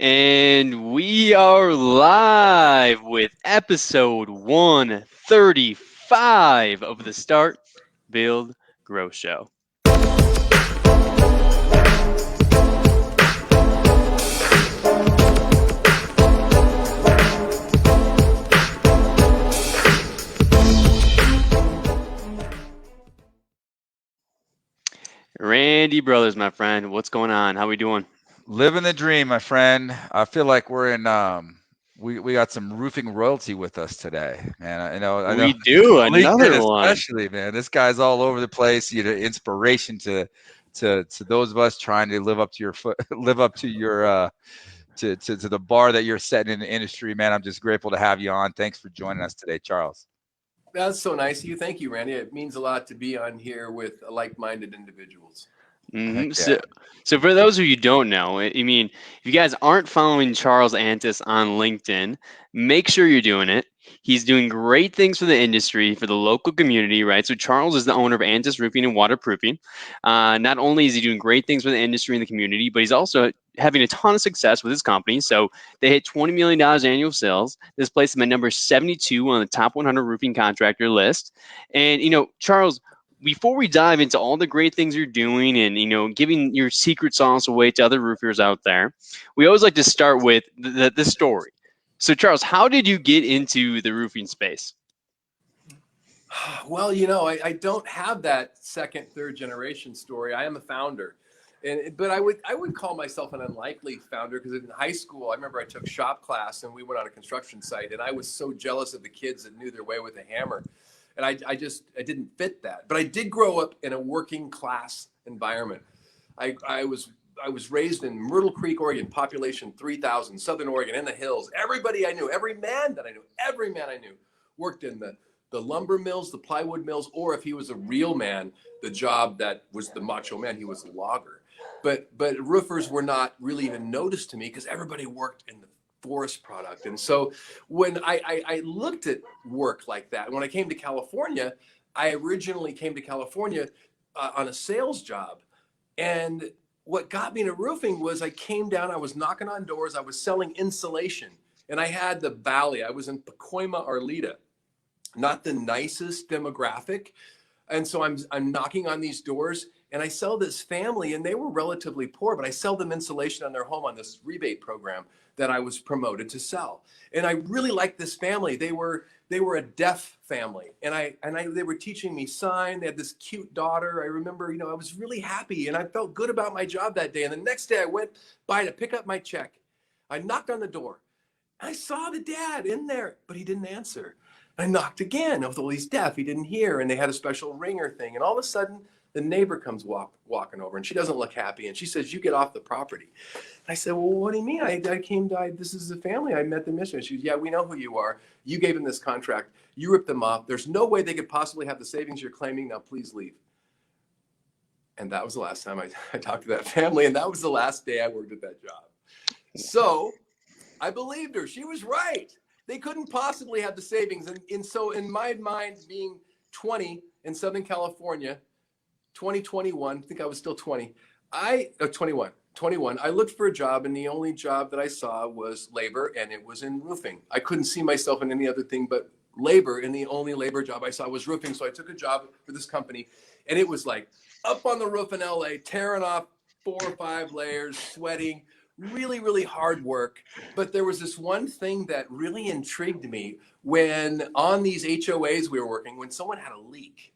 And we are live with episode 135 of the Start, Build, Grow Show. Randy Brothers, my friend, what's going on? How we doing? Living the dream, my friend. I feel like we're in we got some roofing royalty with us today, man. I know We do Lincoln another one. especially, man. This guy's all over the place. You know, inspiration to those of us trying to live up to your live up to your to the bar that you're setting in the industry, man. I'm just grateful to have you on. Thanks for joining us today, Charles. That's so nice of you. Thank you, Randy. It means a lot to be on here with like-minded individuals. hmm Heck So, yeah. so for those of you who don't know, I mean, if you guys aren't following Charles Antis on LinkedIn, make sure you're doing it. He's doing great things for the industry, for the local community, right? So Charles is the owner of Antis Roofing and Waterproofing. Not only is he doing great things for the industry and the community, but he's also having a ton of success with his company. So they hit $20 million annual sales. This places them at number 72 on the top 100 roofing contractor list. And Charles, before we dive into all the great things you're doing and giving your secret sauce away to other roofers out there, we always like to start with the story. So Charles, how did you get into the roofing space? Well, I don't have that second, third generation story. I am a founder. But I would call myself an unlikely founder because in high school, I remember I took shop class and we went on a construction site and I was so jealous of the kids that knew their way with a hammer. And I didn't fit that. But I did grow up in a working class environment. I was raised in Myrtle Creek, Oregon, population 3,000, Southern Oregon, in the hills. Everybody I knew, every man I knew worked in the lumber mills, the plywood mills, or if he was a real man, the job that was the macho man, he was a logger. But roofers were not really even noticed to me because everybody worked in the forest product. And so when I looked at work like that, when I came to California, I originally came to California on a sales job. And what got me into roofing was I came down, I was knocking on doors, I was selling insulation. And I had the valley, I was in Pacoima, Arleta, not the nicest demographic. And so I'm knocking on these doors and I sell this family and they were relatively poor, but I sell them insulation on their home on this rebate program that I was promoted to sell. And I really liked this family. They were a deaf family and they were teaching me sign. They had this cute daughter. I remember, I was really happy and I felt good about my job that day. And the next day I went by to pick up my check. I knocked on the door. I saw the dad in there, but he didn't answer. I knocked again. Although he's deaf, he didn't hear. And they had a special ringer thing. And all of a sudden, the neighbor comes walking over and she doesn't look happy. And she says, "You get off the property." And I said, "Well, what do you mean? This is a family. I met them yesterday." She goes, "Yeah, we know who you are. You gave them this contract. You ripped them off. There's no way they could possibly have the savings you're claiming. Now, please leave." And that was the last time I talked to that family. And that was the last day I worked at that job. So I believed her. She was right. They couldn't possibly have the savings. And so in my mind, being 20 in Southern California, 2021, I think I was still 20, 21, I looked for a job and the only job that I saw was labor and it was in roofing. I couldn't see myself in any other thing but labor, and the only labor job I saw was roofing. So I took a job for this company and it was like up on the roof in LA, tearing off 4 or 5 layers, sweating, really, really hard work. But there was this one thing that really intrigued me when on these HOAs we were working, when someone had a leak.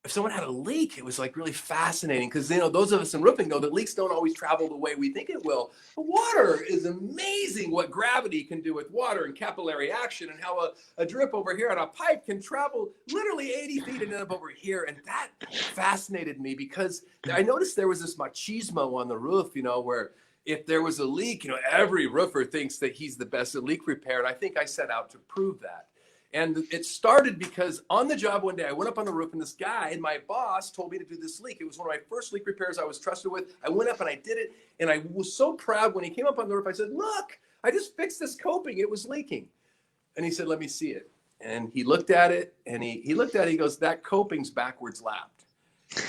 If someone had a leak, it was like really fascinating because those of us in roofing know that leaks don't always travel the way we think it will. But water is amazing what gravity can do with water and capillary action, and how a drip over here on a pipe can travel literally 80 feet and end up over here. And that fascinated me because I noticed there was this machismo on the roof, where if there was a leak, every roofer thinks that he's the best at leak repair. And I think I set out to prove that. And it started because on the job one day, I went up on the roof and this guy, my boss, told me to do this leak. It was one of my first leak repairs I was trusted with. I went up and I did it. And I was so proud when he came up on the roof. I said, "Look, I just fixed this coping. It was leaking." And he said, "Let me see it." And he looked at it and he looked at it. He goes, "That coping's backwards lapped."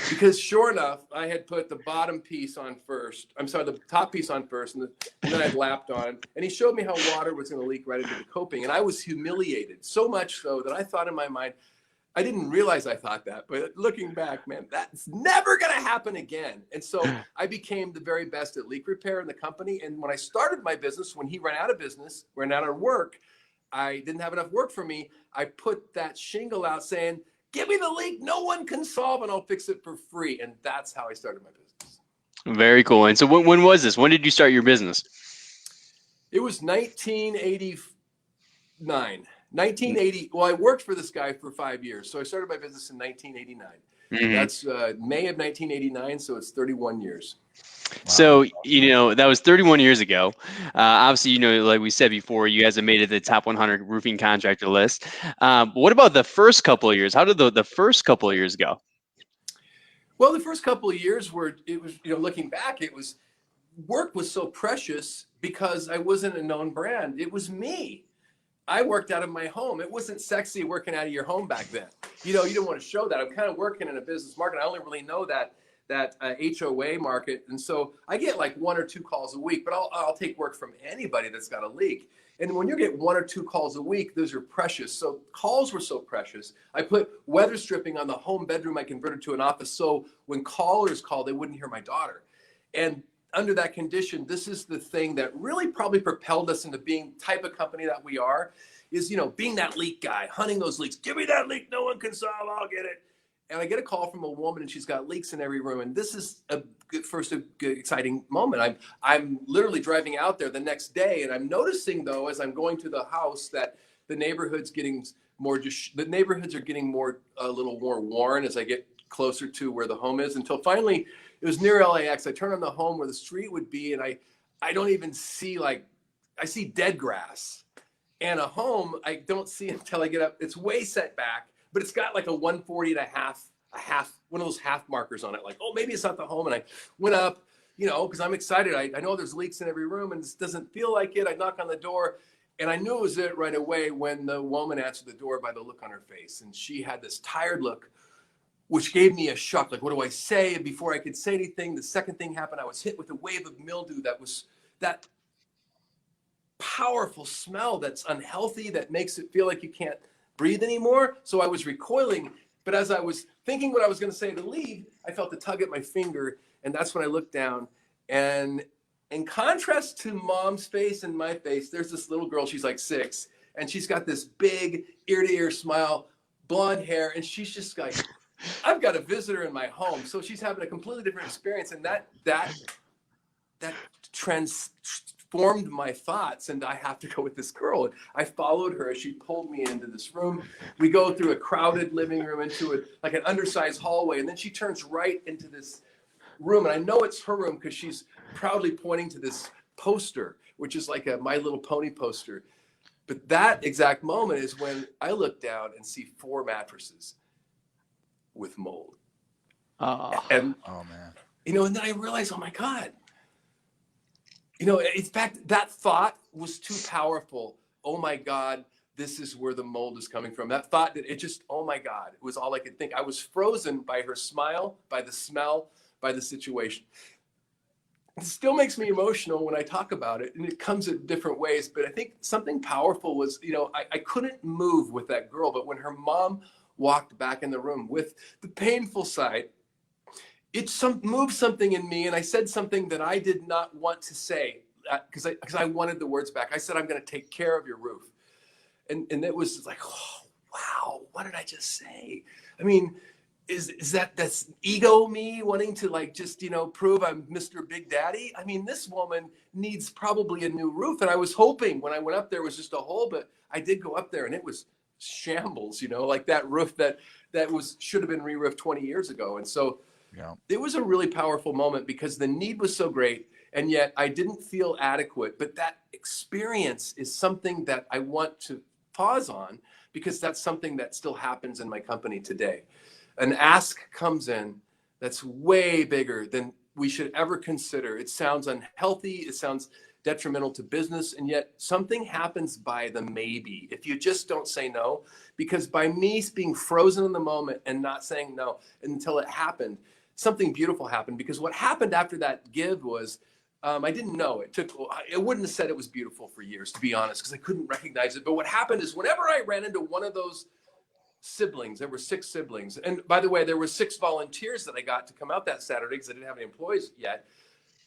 Because sure enough, I had put the bottom piece on first. I'm sorry, the top piece on first, and then I'd lapped on. And he showed me how water was going to leak right into the coping. And I was humiliated, so much so that I thought in my mind, I didn't realize I thought that, but looking back, man, that's never going to happen again. And so I became the very best at leak repair in the company. And when I started my business, when he ran out of business, ran out of work, I didn't have enough work for me. I put that shingle out saying, give me the leak no one can solve and I'll fix it for free. And that's how I started my business. Very cool. And so when was this? When did you start your business? It was 1989. 1980. Well, I worked for this guy for 5 years. So I started my business in 1989. Mm-hmm. That's May of 1989. So it's 31 years. Wow. So, that was 31 years ago. Obviously, like we said before, you guys have made it to the top 100 roofing contractor list. What about the first couple of years? How did the first couple of years go? Well, the first couple of years looking back, work was so precious because I wasn't a known brand. It was me. I worked out of my home. It wasn't sexy working out of your home back then. You didn't want to show that. I'm kind of working in a business market. I only really know that HOA market. And so I get like 1 or 2 calls a week, but I'll take work from anybody that's got a leak. And when you get 1 or 2 calls a week, those are precious. So calls were so precious. I put weather stripping on the home bedroom I converted to an office. So when callers called, they wouldn't hear my daughter. And under that condition, this is the thing that really probably propelled us into being the type of company that we are, is, being that leak guy, hunting those leaks. Give me that leak no one can solve, I'll get it. And I get a call from a woman and she's got leaks in every room. And this is a good exciting moment. I'm literally driving out there the next day. And I'm noticing, though, as I'm going to the house, that the neighborhood's getting the neighborhoods are getting a little more worn as I get closer to where the home is, until finally it was near LAX. I turn on the home where the street would be. And I don't even see, I see dead grass, and a home I don't see until I get up. It's way set back, but it's got like a 140 and a half, one of those half markers on it. Like, oh, maybe it's not the home. And I went up, because I'm excited. I know there's leaks in every room and this doesn't feel like it. I knock on the door and I knew it was it right away when the woman answered the door by the look on her face. And she had this tired look, which gave me a shock. Like, what do I say? And before I could say anything, the second thing happened. I was hit with a wave of mildew that was that powerful smell that's unhealthy, that makes it feel like you can't breathe anymore. So I was recoiling, but as I was thinking what I was going to say to leave, I felt a tug at my finger, and that's when I looked down. And in contrast to Mom's face and my face, there's this little girl. She's like 6, and she's got this big ear-to-ear smile, blonde hair, and she's just like, I've got a visitor in my home. So she's having a completely different experience, and that transformed my thoughts, and I have to go with this girl. And I followed her as she pulled me into this room. We go through a crowded living room into like an undersized hallway, and then she turns right into this room, and I know it's her room because she's proudly pointing to this poster, which is like a My Little Pony poster. But that exact moment is when I look down and see 4 mattresses with mold. And oh man, and then I realized, oh my God. In fact, that thought was too powerful. Oh my God, this is where the mold is coming from. That thought, oh my God, it was all I could think. I was frozen by her smile, by the smell, by the situation. It still makes me emotional when I talk about it, and it comes in different ways. But I think something powerful was, I couldn't move with that girl, but when her mom walked back in the room with the painful side, it moved something in me, and I said something that I did not want to say because I wanted the words back. I said, I'm going to take care of your roof. And it was like, oh, wow, what did I just say? I mean, is that's ego me wanting to just, prove I'm Mr. Big Daddy? I mean, this woman needs probably a new roof. And I was hoping when I went up there was just a hole, but I did go up there and it was shambles, like that roof that should have been re-roofed 20 years ago. And so yeah, it was a really powerful moment because the need was so great, and yet I didn't feel adequate. But that experience is something that I want to pause on because that's something that still happens in my company today. An ask comes in that's way bigger than we should ever consider. It sounds unhealthy. It sounds detrimental to business. And yet something happens by the maybe, if you just don't say no. Because by me being frozen in the moment and not saying no until it happened, something beautiful happened. Because what happened after that give was, I didn't know. I wouldn't have said it was beautiful for years, to be honest, because I couldn't recognize it. But what happened is whenever I ran into one of those siblings, there were 6 siblings. And by the way, there were 6 volunteers that I got to come out that Saturday because I didn't have any employees yet.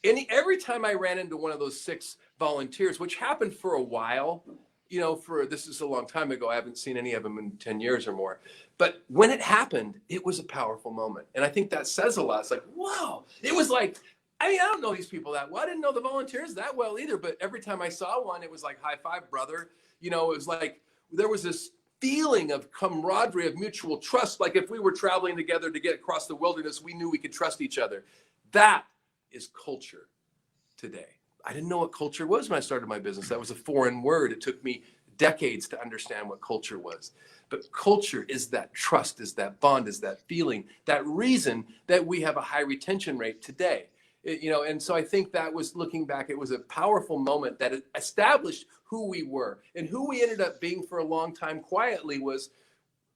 And every time I ran into one of those 6 volunteers, which happened for a while, this is a long time ago. I haven't seen any of them in 10 years or more. But when it happened, it was a powerful moment. And I think that says a lot. It's like, wow. It was like, I don't know these people that well. I didn't know the volunteers that well either. But every time I saw one, it was like, high five, brother. It was like, there was this feeling of camaraderie, of mutual trust. Like if we were traveling together to get across the wilderness, we knew we could trust each other. That is culture today. I didn't know what culture was when I started my business. That was a foreign word. It took me decades to understand what culture was. But culture is that trust, is that bond, is that feeling, that reason that we have a high retention rate today. And so I think that was, looking back, it was a powerful moment that established who we were. And who we ended up being for a long time quietly was,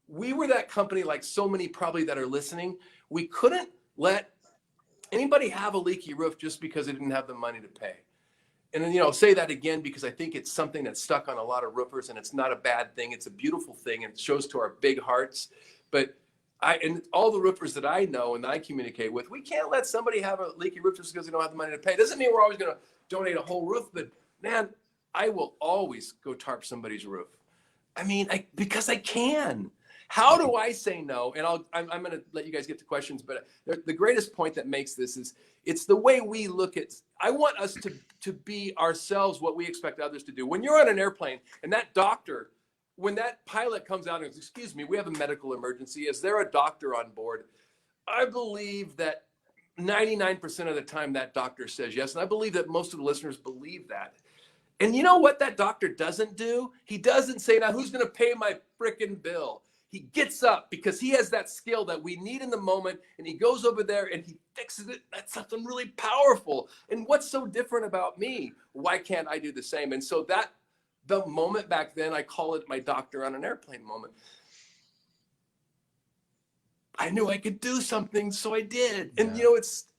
we were that company, like so many probably that are listening. We couldn't let anybody have a leaky roof just because they didn't have the money to pay. And then, I'll say that again, because I think it's something that's stuck on a lot of roofers, and it's not a bad thing. It's a beautiful thing, and it shows to our big hearts. But and all the roofers that I know and that I communicate with, we can't let somebody have a leaky roof just because they don't have the money to pay. Doesn't mean we're always going to donate a whole roof, but man, I will always go tarp somebody's roof. Because I can. How do I say no? And I'm going to let you guys get to questions, but the greatest point that makes this is, it's the way we look at. I want us to be ourselves, what we expect others to do. When you're on an airplane and that doctor, when that pilot comes out and goes, "Excuse me, we have a medical emergency. Is there a doctor on board?" I believe that 99% of the time that doctor says yes. And I believe that most of the listeners believe that. And you know what that doctor doesn't do? He doesn't say, "Now who's going to pay my frickin' bill?" He gets up because he has that skill that we need in the moment, and he goes over there and he fixes it. That's something really powerful. And what's so different about me? Why can't I do the same? And so the moment back then, I call it my doctor on an airplane moment. I knew I could do something, so I did. And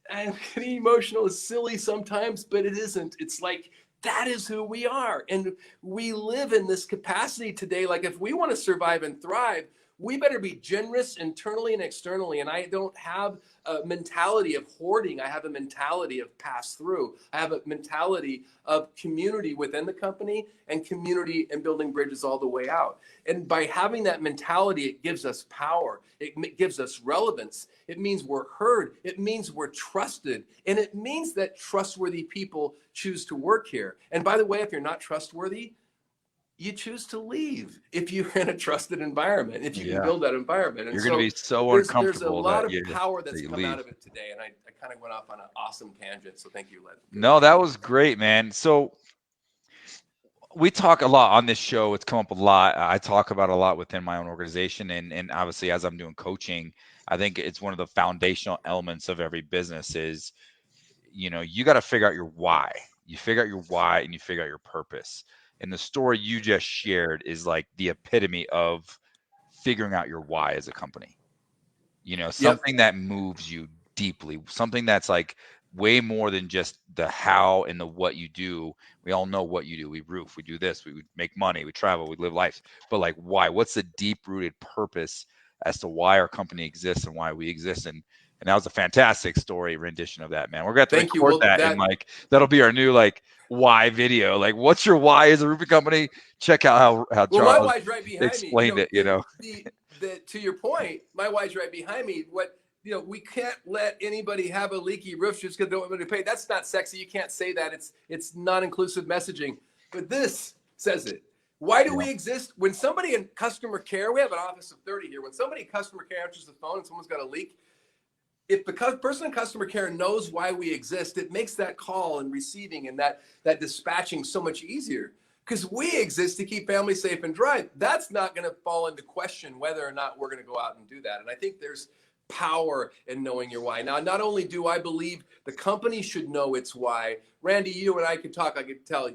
I'm getting emotional. It's silly sometimes, but it isn't. It's like, that is who we are. And we live in this capacity today. Like, if we want to survive and thrive, we better be generous internally and externally. And I don't have a mentality of hoarding. I have a mentality of pass through. I have a mentality of community within the company and community and building bridges all the way out. And by having that mentality, it gives us power. It gives us relevance. It means we're heard. It means we're trusted. And it means that trustworthy people choose to work here. And by the way, if you're not trustworthy, you choose to leave if you're in a trusted environment, if you can build that environment. And you're going to be so uncomfortable. There's a lot of power that's come out of it today. And I kind of went off on an awesome tangent. So thank you, Led. No, that was great, man. So we talk a lot on this show. It's come up a lot. I talk about a lot within my own organization. And obviously, as I'm doing coaching, I think it's one of the foundational elements of every business is, you got to figure out your why. You figure out your why and you figure out your purpose. And the story you just shared is like the epitome of figuring out your why as a company. Something that moves you deeply, something that's like way more than just the how and the what you do. We all know what you do. We roof, we do this, we make money, we travel, we live life. But like, why? What's the deep-rooted purpose as to why our company exists and why we exist? And that was a fantastic story rendition of that, man. We're going to have to record that, and like that'll be our new like why video. Like, what's your why as a roofing company? Check out how Charles my why's right behind explained me. To your point, my why's right behind me. We can't let anybody have a leaky roof just because they don't want to pay. That's not sexy. You can't say that. It's non-inclusive messaging. But this says it. Why do we exist? When somebody in customer care, we have an office of 30 here. When somebody in customer care answers the phone and someone's got a leak, if the person in customer care knows why we exist, it makes that call and receiving and that dispatching so much easier. Because we exist to keep families safe and dry. That's not going to fall into question whether or not we're going to go out and do that. And I think there's power in knowing your why. Now, not only do I believe the company should know its why, Randy, you and I could talk, I could tell.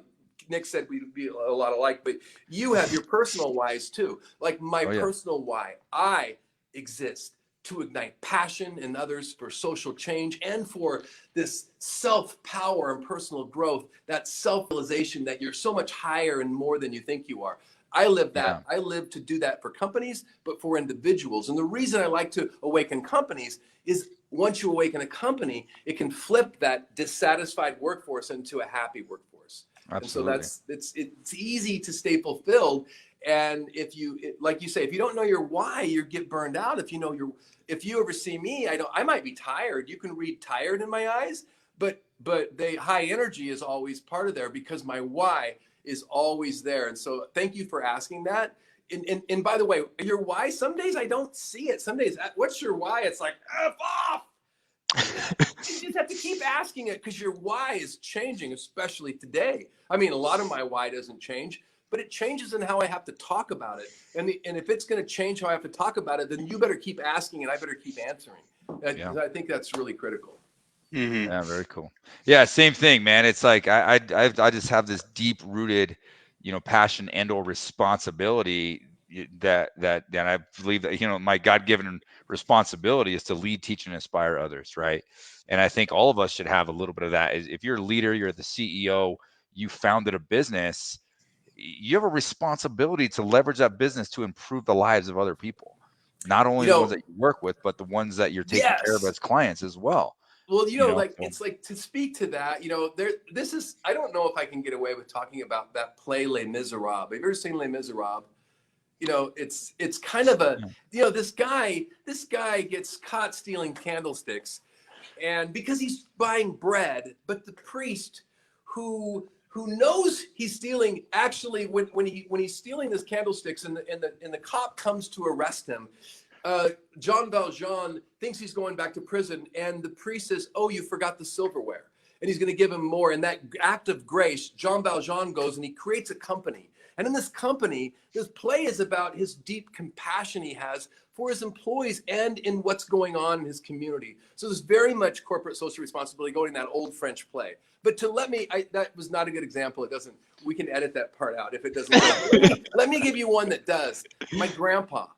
Nick said we'd be a lot alike, but you have your personal whys too. Like my personal why, I exist to ignite passion in others for social change and for this self-power and personal growth, that self-realization that you're so much higher and more than you think you are. I live that. I live to do that for companies, but for individuals. And the reason I like to awaken companies is once you awaken a company, it can flip that dissatisfied workforce into a happy workforce. Absolutely. And so it's easy to stay fulfilled. And if you, like you say, if you don't know your why, you get burned out. If you ever see me, I might be tired. You can read tired in my eyes, but the high energy is always part of there because my why is always there. And so thank you for asking that. And by the way, your why, some days I don't see it. Some days, what's your why? It's like, F off. You just have to keep asking it because your why is changing, especially today. I mean, a lot of my why doesn't change, but it changes in how I have to talk about it. And if it's going to change how I have to talk about it, then you better keep asking and I better keep answering. I think that's really critical. Mm-hmm. Yeah, very cool. Yeah, same thing, man. It's like I just have this deep rooted, passion and or responsibility that I believe that my God-given responsibility is to lead, teach, and inspire others, right? And I think all of us should have a little bit of that. If you're a leader, you're the CEO, you founded a business, you have a responsibility to leverage that business to improve the lives of other people, not only the ones that you work with, but the ones that you're taking care of as clients as well. Well, it's like to speak to that, I don't know if I can get away with talking about that play Les Miserables. Have you ever seen Les Miserables? It's kind of a, this guy gets caught stealing candlesticks and because he's buying bread, but the priest who knows he's stealing, actually when he's stealing this candlesticks and the cop comes to arrest him, Jean Valjean thinks he's going back to prison, and the priest says, "Oh, you forgot the silverware," and he's going to give him more. And that act of grace, Jean Valjean goes and he creates a company. And in this company, this play is about his deep compassion he has for his employees and in what's going on in his community. So there's very much corporate social responsibility going in that old French play. But that was not a good example. It doesn't. We can edit that part out if it doesn't. Let me give you one that does. My grandpa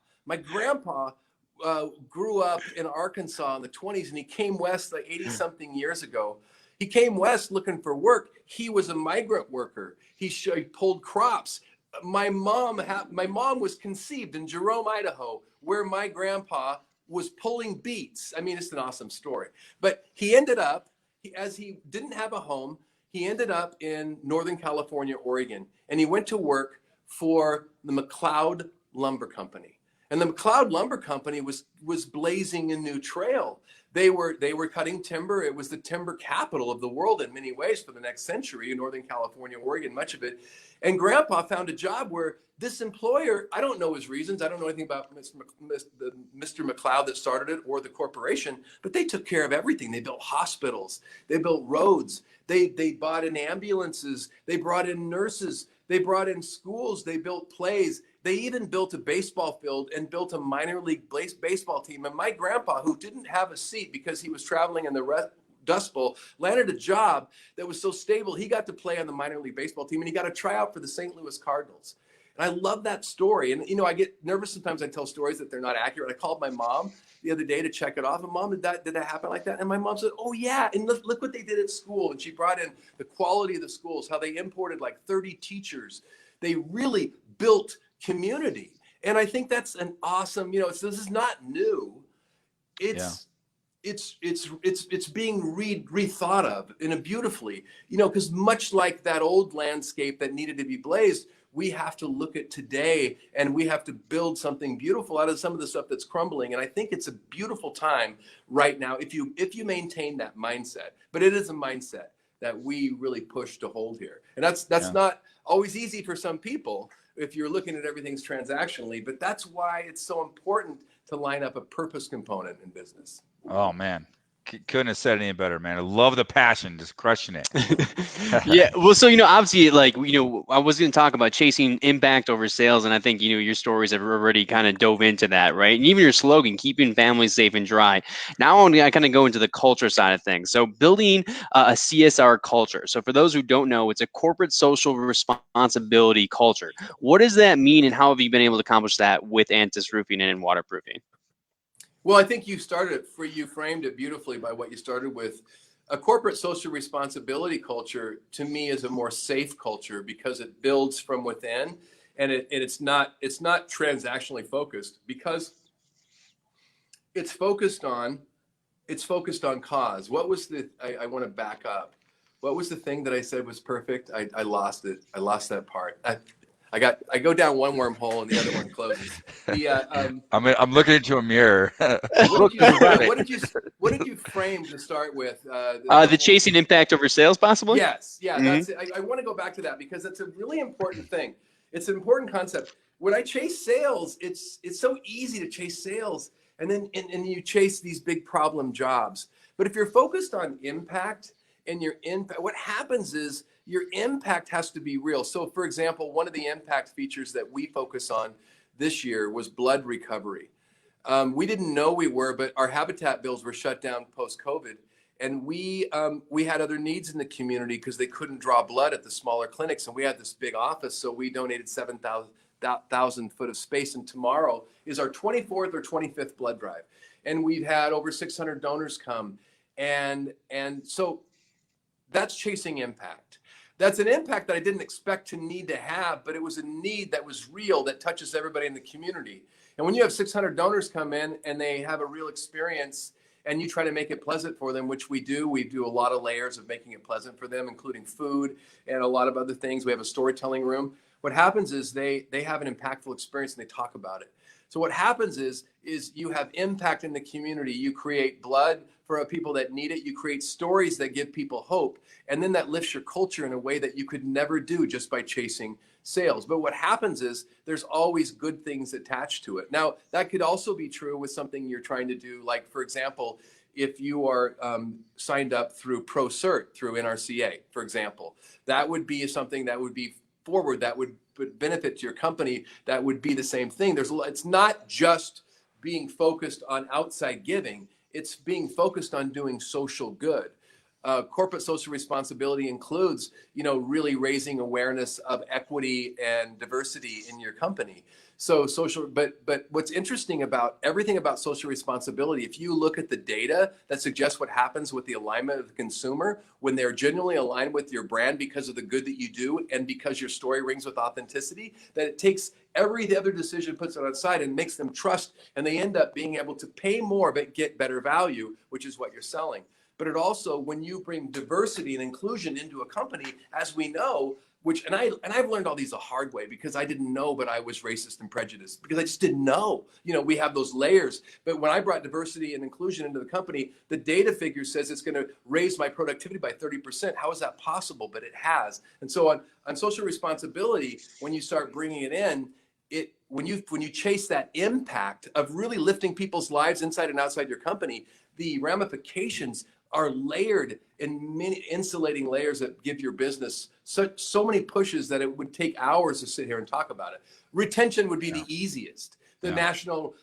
grew up in Arkansas in the 20s, and he came west like 80-something years ago. He came west looking for work. He was a migrant worker. He pulled crops. My mom was conceived in Jerome, Idaho, where my grandpa was pulling beets. I mean, it's an awesome story. But he ended up, as he didn't have a home, he ended up in Northern California, Oregon, and he went to work for the McLeod Lumber Company. And the McLeod Lumber Company was blazing a new trail. They were cutting timber. It was the timber capital of the world in many ways for the next century in Northern California, Oregon, much of it. And Grandpa found a job where this employer, I don't know his reasons. I don't know anything about Mr. McLeod that started it or the corporation, but they took care of everything. They built hospitals. They built roads. They bought in ambulances. They brought in nurses. They brought in schools. They built plays. They even built a baseball field and built a minor league baseball team. And my grandpa, who didn't have a seat because he was traveling in the Dust Bowl, landed a job that was so stable, he got to play on the minor league baseball team, and he got a tryout for the St. Louis Cardinals. And I love that story. And, I get nervous sometimes. I tell stories that they're not accurate. I called my mom the other day to check it off. And Mom, did that happen like that? And my mom said, "Oh, yeah. And look what they did at school." And she brought in the quality of the schools, how they imported like 30 teachers. They really built community. And I think that's an awesome, this is not new. It's being rethought of in a beautifully, because much like that old landscape that needed to be blazed, we have to look at today and we have to build something beautiful out of some of the stuff that's crumbling. And I think it's a beautiful time right now if you maintain that mindset. But it is a mindset that we really push to hold here. And that's not always easy for some people if you're looking at everything's transactionally, but that's why it's so important to line up a purpose component in business. Oh man, Couldn't have said it any better, man. I love the passion, just crushing it. Yeah, well, so obviously, like I was going to talk about chasing impact over sales, and I think your stories have already kind of dove into that, right? And even your slogan, keeping families safe and dry. Now I want to kind of go into the culture side of things. So building a CSR culture. So for those who don't know, it's a corporate social responsibility culture. What does that mean, and how have you been able to accomplish that with Antis Roofing and waterproofing? Well, I think you framed it beautifully by what you started with. A corporate social responsibility culture, to me, is a more safe culture because it builds from within, and it's not transactionally focused, because it's focused on cause. What was I want to back up. What was the thing that I said was perfect? I lost it. I lost that part. I go down one wormhole and the other one closes. I'm looking into a mirror. What did you frame to start with? The chasing impact over sales, possibly. Yes, yeah. That's it. I want to go back to that because it's a really important thing. It's an important concept. When I chase sales, it's so easy to chase sales, and then you chase these big problem jobs. But if you're focused on impact and your impact, what happens is your impact has to be real. So, for example, one of the impact features that we focus on this year was blood recovery. We didn't know we were, but our habitat bills were shut down post-COVID, and we had other needs in the community because they couldn't draw blood at the smaller clinics, and we had this big office, so we donated 7,000 foot of space, and tomorrow is our 24th or 25th blood drive, and we've had over 600 donors come, and so that's chasing impact. That's an impact that I didn't expect to need to have, but it was a need that was real, that touches everybody in the community. And when you have 600 donors come in and they have a real experience, and you try to make it pleasant for them, which we do a lot of layers of making it pleasant for them, including food and a lot of other things. We have a storytelling room. What happens is they have an impactful experience and they talk about it. So what happens is you have impact in the community. You create blood for people that need it. You create stories that give people hope. And then that lifts your culture in a way that you could never do just by chasing sales. But what happens is there's always good things attached to it. Now, that could also be true with something you're trying to do. Like, for example, if you are signed up through ProCert, through NRCA, for example, that would be something that would be forward, that would benefit to your company. That would be the same thing. It's not just being focused on outside giving. It's being focused on doing social good. Corporate social responsibility includes, really raising awareness of equity and diversity in your company. So but what's interesting about everything about social responsibility, if you look at the data that suggests what happens with the alignment of the consumer when they're genuinely aligned with your brand because of the good that you do and because your story rings with authenticity, that it takes every other decision, puts it on its side and makes them trust, and they end up being able to pay more but get better value, which is what you're selling. But it also, when you bring diversity and inclusion into a company, as we know, and I've learned all these the hard way because I didn't know, but I was racist and prejudiced because I just didn't know. We have those layers. But when I brought diversity and inclusion into the company, the data figure says it's going to raise my productivity by 30%. How is that possible? But it has. And so on social responsibility, when you start bringing it in, when you chase that impact of really lifting people's lives inside and outside your company, the ramifications are layered in many insulating layers that give your business so many pushes that it would take hours to sit here and talk about it. Retention would be the easiest. The national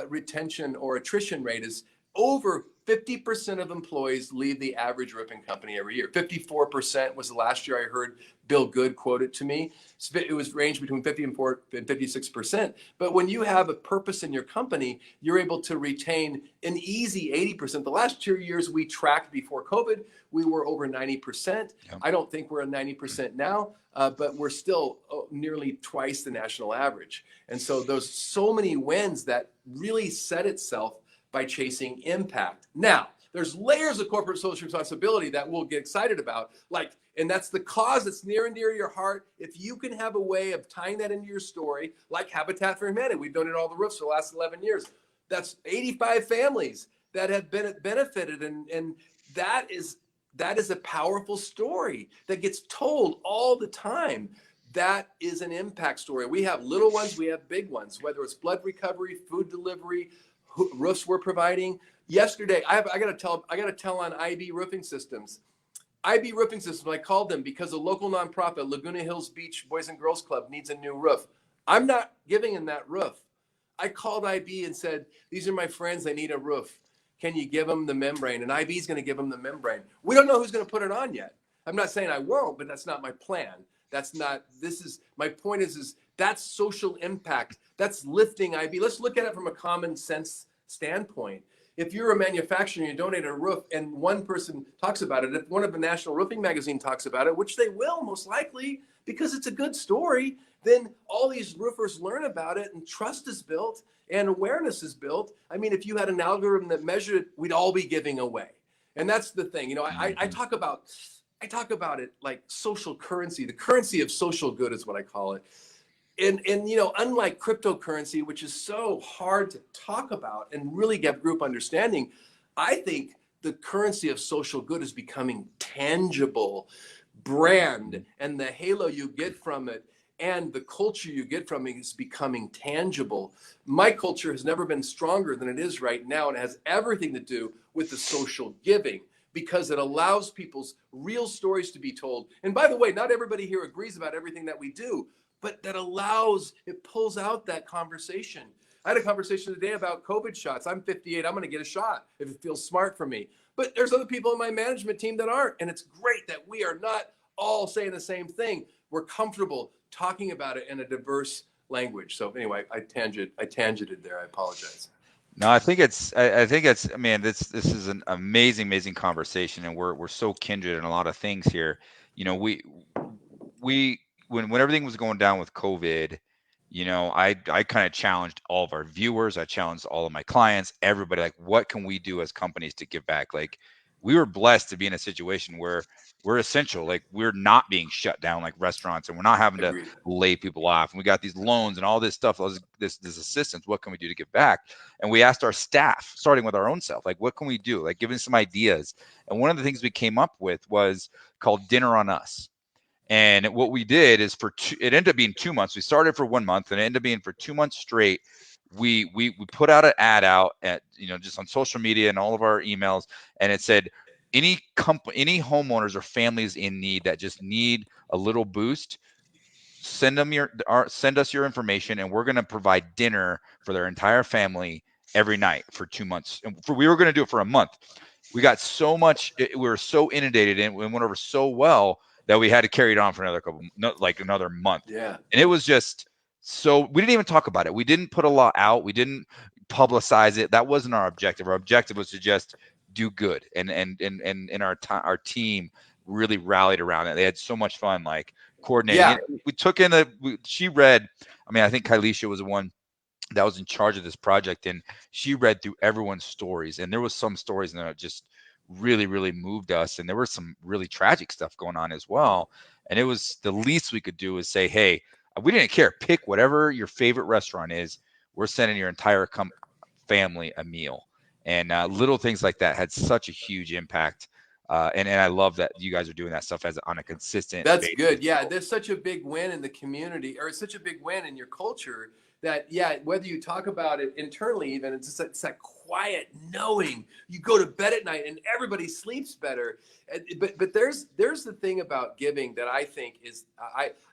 retention or attrition rate is over 50% of employees leave the average roofing company every year. 54% was the last year I heard Bill Good quote it to me. It was ranged between 54 and 56%. But when you have a purpose in your company, you're able to retain an easy 80%. The last 2 years we tracked before COVID, we were over 90%. Yep. I don't think we're at 90% now, but we're still nearly twice the national average. And so there's so many wins that really set itself by chasing impact. Now, there's layers of corporate social responsibility that we'll get excited about, and that's the cause that's near and dear to your heart. If you can have a way of tying that into your story, like Habitat for Humanity, we've donated all the roofs for the last 11 years. That's 85 families that have benefited, and that is a powerful story that gets told all the time. That is an impact story. We have little ones, we have big ones, whether it's blood recovery, food delivery, roofs we're providing. Yesterday, I got to tell on IB Roofing Systems. IB Roofing Systems, I called them because a local nonprofit, Laguna Hills Beach Boys and Girls Club, needs a new roof. I'm not giving them that roof. I called IB and said, these are my friends, they need a roof. Can you give them the membrane? And IB is going to give them the membrane. We don't know who's going to put it on yet. I'm not saying I won't, but that's not my plan. My point is that's social impact. That's lifting IB. Let's look at it from a common sense standpoint. If you're a manufacturer and you donate a roof and one person talks about it, if one of the National Roofing magazine talks about it, which they will most likely because it's a good story, then all these roofers learn about it and trust is built and awareness is built. I mean, if you had an algorithm that measured it, we'd all be giving away. And that's the thing. You know, I talk about it like social currency. The currency of social good is what I call it. And you know, unlike cryptocurrency, which is so hard to talk about and really get group understanding, I think the currency of social good is becoming tangible. Brand and the halo you get from it and the culture you get from it is becoming tangible. My culture has never been stronger than it is right now, and it has everything to do with the social giving, because it allows people's real stories to be told. And by the way, not everybody here agrees about everything that we do, but it pulls out that conversation. I had a conversation today about COVID shots. I'm 58, I'm gonna get a shot if it feels smart for me. But there's other people in my management team that aren't. And it's great that we are not all saying the same thing. We're comfortable talking about it in a diverse language. So anyway, I tangented there, I apologize. No, I think it's man, this is an amazing conversation, and we're so kindred in a lot of things here. You know, we when everything was going down with COVID, you know, I kind of challenged all of our viewers, I challenged all of my clients, everybody, like, what can we do as companies to give back? Like, we were blessed to be in a situation where we're essential, like we're not being shut down like restaurants, and we're not having to lay people off, and we got these loans and all this stuff, this assistance. What can we do to give back? And we asked our staff, starting with our own self, like, what can we do? Like, giving some ideas. And one of the things we came up with was called Dinner on Us. And what we did is it ended up being 2 months. We started for 1 month, and it ended up being for 2 months straight. We put out an ad out at, you know, just on social media and all of our emails, and it said, any homeowners or families in need that just need a little boost, send us your information, and we're going to provide dinner for their entire family every night for 2 months. And we were going to do it for a month. We got so much, we were so inundated, and it went over so well that we had to carry it on for another month. Yeah. And it was just, so we didn't even talk about it. We didn't put a lot out. We didn't publicize it. That wasn't our objective. Our objective was to just do good. And our team really rallied around it. They had so much fun, like, coordinating. Yeah. We took in she read, I mean, I think Kylisha was the one that was in charge of this project, and she read through everyone's stories, and there was some stories that just really moved us, and there was some really tragic stuff going on as well. And it was the least we could do is say, hey, we didn't care, pick whatever your favorite restaurant is, we're sending your entire family a meal. And little things like that had such a huge impact. And I love that you guys are doing that stuff on a consistent That's basis. good. Yeah, there's such a big win in the community, or such a big win in your culture, that, yeah, whether you talk about it internally, even it's that quiet knowing you go to bed at night and everybody sleeps better. But there's the thing about giving that I think is,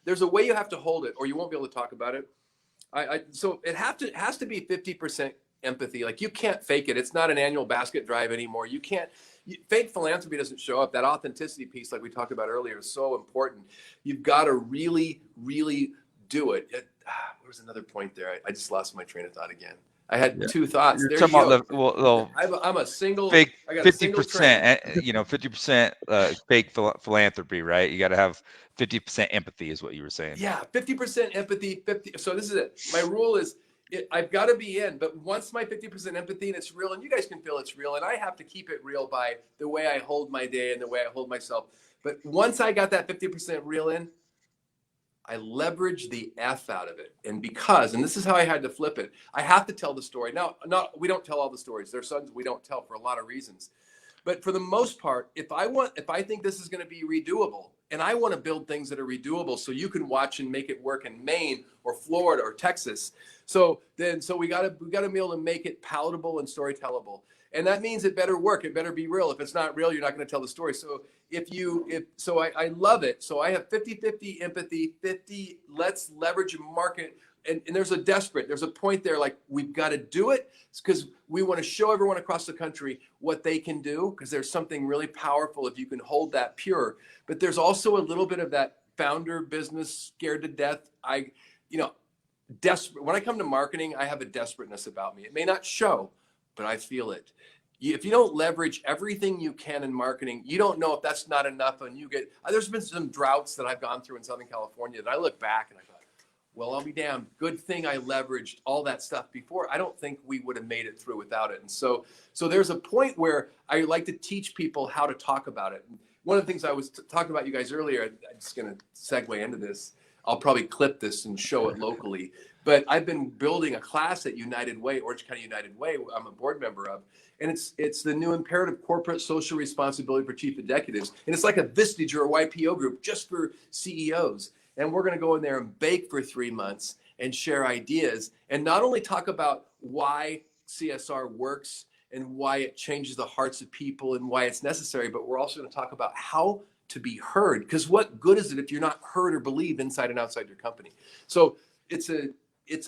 there's a way you have to hold it, or you won't be able to talk about it. So it has to be 50% empathy. Like, you can't fake it. It's not an annual basket drive anymore. You can't. Fake philanthropy doesn't show up. That authenticity piece, like we talked about earlier, is so important. You've got to really do it. There was another point there. I just lost my train of thought again. I had two thoughts. There you go. I'm a single fake. I got 50%. You know, 50% fake philanthropy, right? You got to have 50% empathy, is what you were saying. Yeah, 50% empathy. 50. So this is it. My rule is, I've got to be in, but once my 50% empathy and it's real, and you guys can feel it's real, and I have to keep it real by the way I hold my day and the way I hold myself. But once I got that 50% real in, I leverage the F out of it. And this is how I had to flip it, I have to tell the story. Now, we don't tell all the stories. There's some we don't tell for a lot of reasons. But for the most part, if I think this is going to be redoable, and I want to build things that are redoable so you can watch and make it work in Maine or Florida or Texas. So we got to be able to make it palatable and storytellable. And that means it better work. It better be real. If it's not real, you're not going to tell the story. So I love it. So I have 50-50 empathy, 50, let's leverage and market. And there's a point there, like we've got to do it because we want to show everyone across the country what they can do, because there's something really powerful if you can hold that pure. But there's also a little bit of that founder business, scared to death. Desperate. When I come to marketing, I have a desperateness about me. It may not show, but I feel it. If you don't leverage everything you can in marketing, you don't know if that's not enough. And there's been some droughts that I've gone through in Southern California that I look back and I thought, well, I'll be damned. Good thing I leveraged all that stuff before. I don't think we would have made it through without it. And so there's a point where I like to teach people how to talk about it. One of the things I was talking about you guys earlier, I'm just going to segue into this. I'll probably clip this and show it locally. But I've been building a class at United Way, Orange County United Way, I'm a board member of. And it's the new imperative corporate social responsibility for chief executives. And it's like a Vistage or a YPO group just for CEOs. And we're going to go in there and bake for 3 months and share ideas and not only talk about why CSR works and why it changes the hearts of people and why it's necessary, but we're also going to talk about how to be heard. Because what good is it if you're not heard or believed inside and outside your company? So it's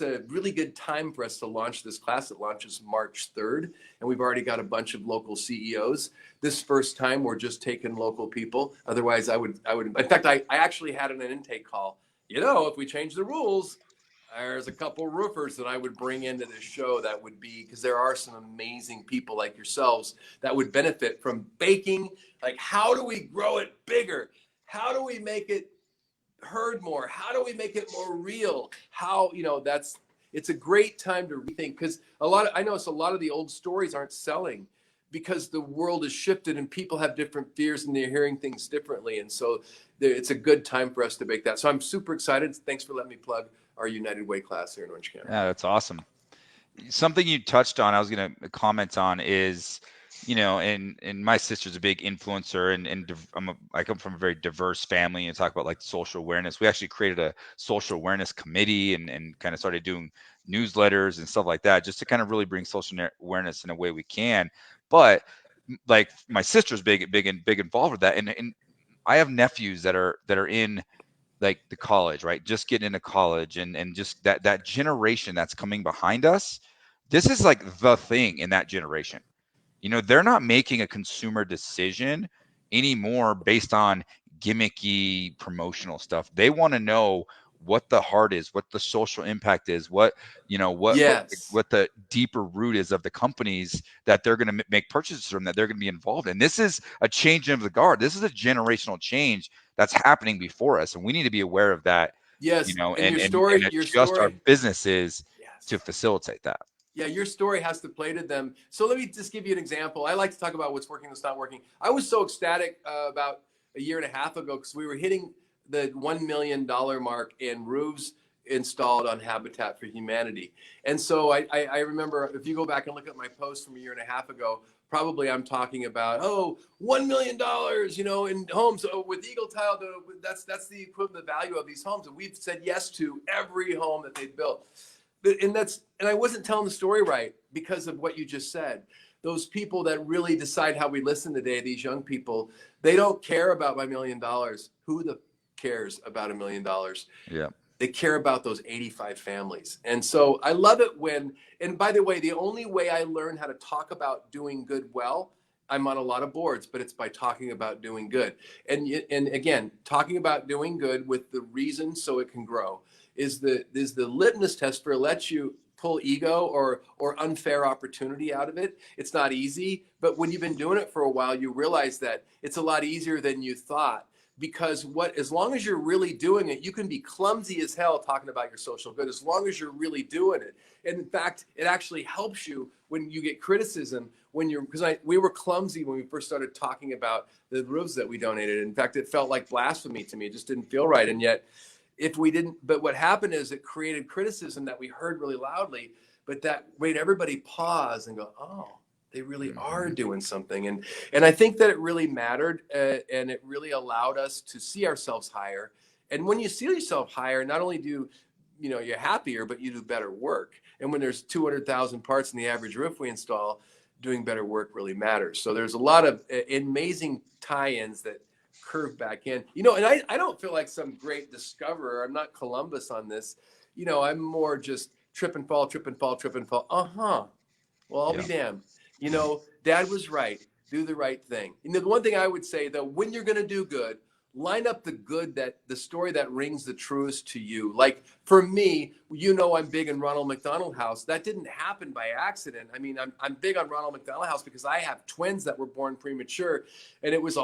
a really good time for us to launch this class. It launches March 3rd, and we've already got a bunch of local CEOs. This first time, we're just taking local people. Otherwise, I would. In fact, I actually had an intake call. If we change the rules, there's a couple roofers that I would bring into this show that would be, because there are some amazing people like yourselves that would benefit from baking. Like, how do we grow it bigger? How do we make it heard more? How do we make it more real? It's a great time to rethink, because I notice a lot of the old stories aren't selling because the world has shifted and people have different fears and they're hearing things differently. And so it's a good time for us to make that. So I'm super excited. Thanks for letting me plug our United Way class here in Orange County. Yeah, that's awesome. Something you touched on, I was going to comment on is, and my sister's a big influencer, and I come from a very diverse family, and talk about like social awareness. We actually created a social awareness committee and kind of started doing newsletters and stuff like that, just to kind of really bring social awareness in a way we can. But like my sister's big involved with that, and I have nephews that are in like the college, right? Just getting into college, and just that generation that's coming behind us. This is like the thing in that generation. They're not making a consumer decision anymore based on gimmicky promotional stuff. They want to know what the heart is, what the social impact is, what the deeper root is of the companies that they're going to make purchases from, that they're going to be involved in. This is a change of the guard. This is a generational change that's happening before us, and we need to be aware of that. Yes, and adjust our businesses to facilitate that. Yeah, your story has to play to them. So let me just give you an example. I like to talk about what's working, what's not working. I was so ecstatic about a year and a half ago, because we were hitting the $1 million mark in roofs installed on Habitat for Humanity. And so I remember, if you go back and look at my post from a year and a half ago, probably I'm talking about, $1 million, in homes with Eagle Tile. That's the equivalent value of these homes. And we've said yes to every home that they've built. And I wasn't telling the story right because of what you just said. Those people that really decide how we listen today, these young people, they don't care about my $1 million. Who cares about $1 million? Yeah. They care about those 85 families. And so I love it and by the way, the only way I learn how to talk about doing good well, I'm on a lot of boards, but it's by talking about doing good. And again, talking about doing good with the reason so it can grow is the litmus test for lets you pull ego or unfair opportunity out of it. It's not easy, but when you've been doing it for a while, you realize that it's a lot easier than you thought. Because as long as you're really doing it, you can be clumsy as hell talking about your social good, as long as you're really doing it. And in fact, it actually helps you when you get criticism, because we were clumsy when we first started talking about the roofs that we donated. In fact, it felt like blasphemy to me. It just didn't feel right. And yet, but what happened is it created criticism that we heard really loudly, but that made everybody pause and go, oh, they really are doing something. And I think that it really mattered, and it really allowed us to see ourselves higher. And when you see yourself higher, not only do you're happier, but you do better work. And when there's 200,000 parts in the average roof we install, doing better work really matters. So there's a lot of amazing tie-ins that curve back in, and I don't feel like some great discoverer. I'm not Columbus on this. I'm more just trip and fall, trip and fall, trip and fall. Well, I'll be damned. Dad was right. Do the right thing. The one thing I would say, though, when you're going to do good, line up the good, that the story that rings the truest to you. Like for me, I'm big in Ronald McDonald House. That didn't happen by accident. I mean, I'm big on Ronald McDonald House because I have twins that were born premature, and it was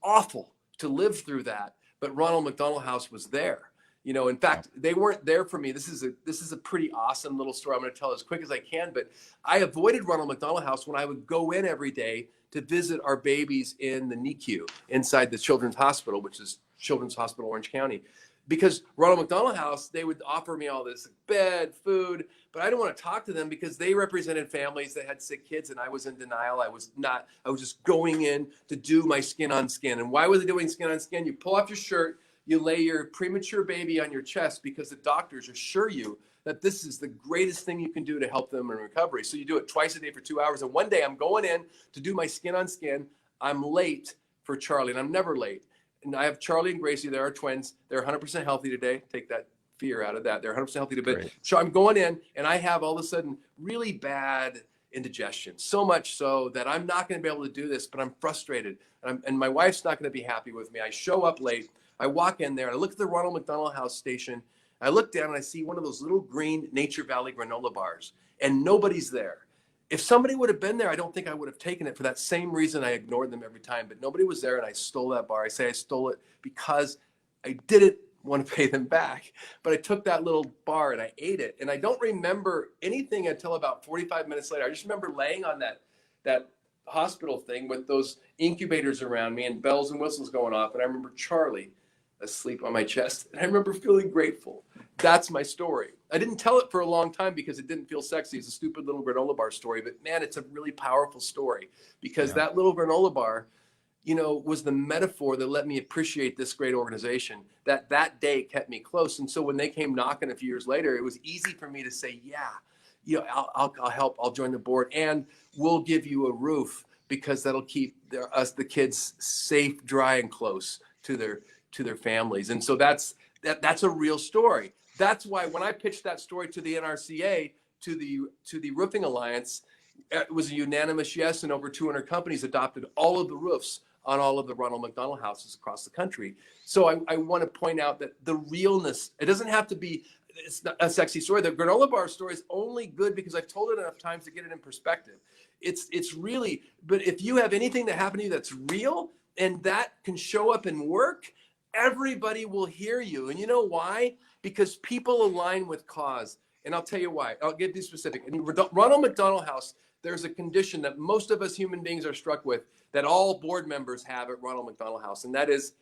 awful to live through that. But Ronald McDonald House was there. In fact, they weren't there for me. This is a pretty awesome little story. I'm going to tell as quick as I can, but I avoided Ronald McDonald House when I would go in every day to visit our babies in the NICU inside the Children's Hospital, which is Children's Hospital Orange County. Because Ronald McDonald House, they would offer me all this bed, food, but I didn't want to talk to them because they represented families that had sick kids, and I was in denial. I was just going in to do my skin on skin. And why was I doing skin on skin? You pull off your shirt, you lay your premature baby on your chest because the doctors assure you that this is the greatest thing you can do to help them in recovery. So you do it twice a day for 2 hours. And one day I'm going in to do my skin on skin. I'm late for Charlie, and I'm never late. And I have Charlie and Gracie. They're our twins. They're 100% healthy today. Take that fear out of that. They're 100% healthy today. So I'm going in, and I have all of a sudden really bad indigestion. So much so that I'm not going to be able to do this, but I'm frustrated. And my wife's not going to be happy with me. I show up late. I walk in there, and I look at the Ronald McDonald House station. I look down, and I see one of those little green Nature Valley granola bars, and nobody's there. If somebody would have been there, I don't think I would have taken it for that same reason I ignored them every time. But nobody was there, and I stole that bar. I say I stole it because I didn't want to pay them back. But I took that little bar, and I ate it. And I don't remember anything until about 45 minutes later. I just remember laying on that hospital thing with those incubators around me and bells and whistles going off. And I remember Charlie asleep on my chest. And I remember feeling grateful. That's my story. I didn't tell it for a long time because it didn't feel sexy. It's a stupid little granola bar story, but man, it's a really powerful story because that little granola bar, was the metaphor that let me appreciate this great organization that day kept me close. And so when they came knocking a few years later, it was easy for me to say, I'll help. I'll join the board, and we'll give you a roof because that'll keep the kids safe, dry, and close to their families. And so that's a real story. That's why when I pitched that story to the NRCA, to the Roofing Alliance, it was a unanimous yes, and over 200 companies adopted all of the roofs on all of the Ronald McDonald houses across the country. So I want to point out that the realness, it doesn't have to be, it's not a sexy story. The granola bar story is only good because I've told it enough times to get it in perspective. It's really, but if you have anything that happened to you that's real and that can show up in work, everybody will hear you. And you know why? Because people align with cause. And I'll tell you why. I'll get you specific. In Ronald McDonald House, there's a condition that most of us human beings are struck with that all board members have at Ronald McDonald House. And that is,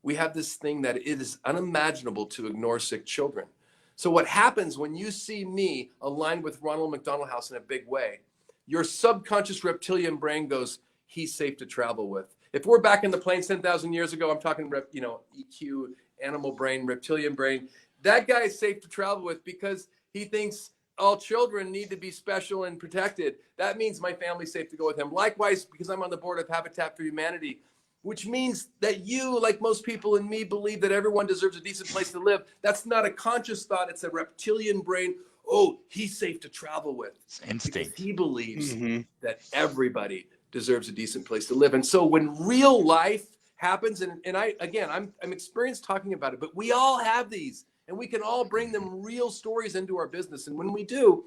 we have this thing that it is unimaginable to ignore sick children. So what happens when you see me aligned with Ronald McDonald House in a big way, your subconscious reptilian brain goes, he's safe to travel with. If we're back in the plains 10,000 years ago, I'm talking, EQ, animal brain, reptilian brain, that guy is safe to travel with because he thinks all children need to be special and protected. That means my family's safe to go with him. Likewise, because I'm on the board of Habitat for Humanity, which means that you, like most people and me, believe that everyone deserves a decent place to live. That's not a conscious thought. It's a reptilian brain. Oh, he's safe to travel with. It's instinct. Because he believes that everybody deserves a decent place to live. And so when real life happens, and I'm experienced talking about it, but we all have these, and we can all bring them real stories into our business. And when we do,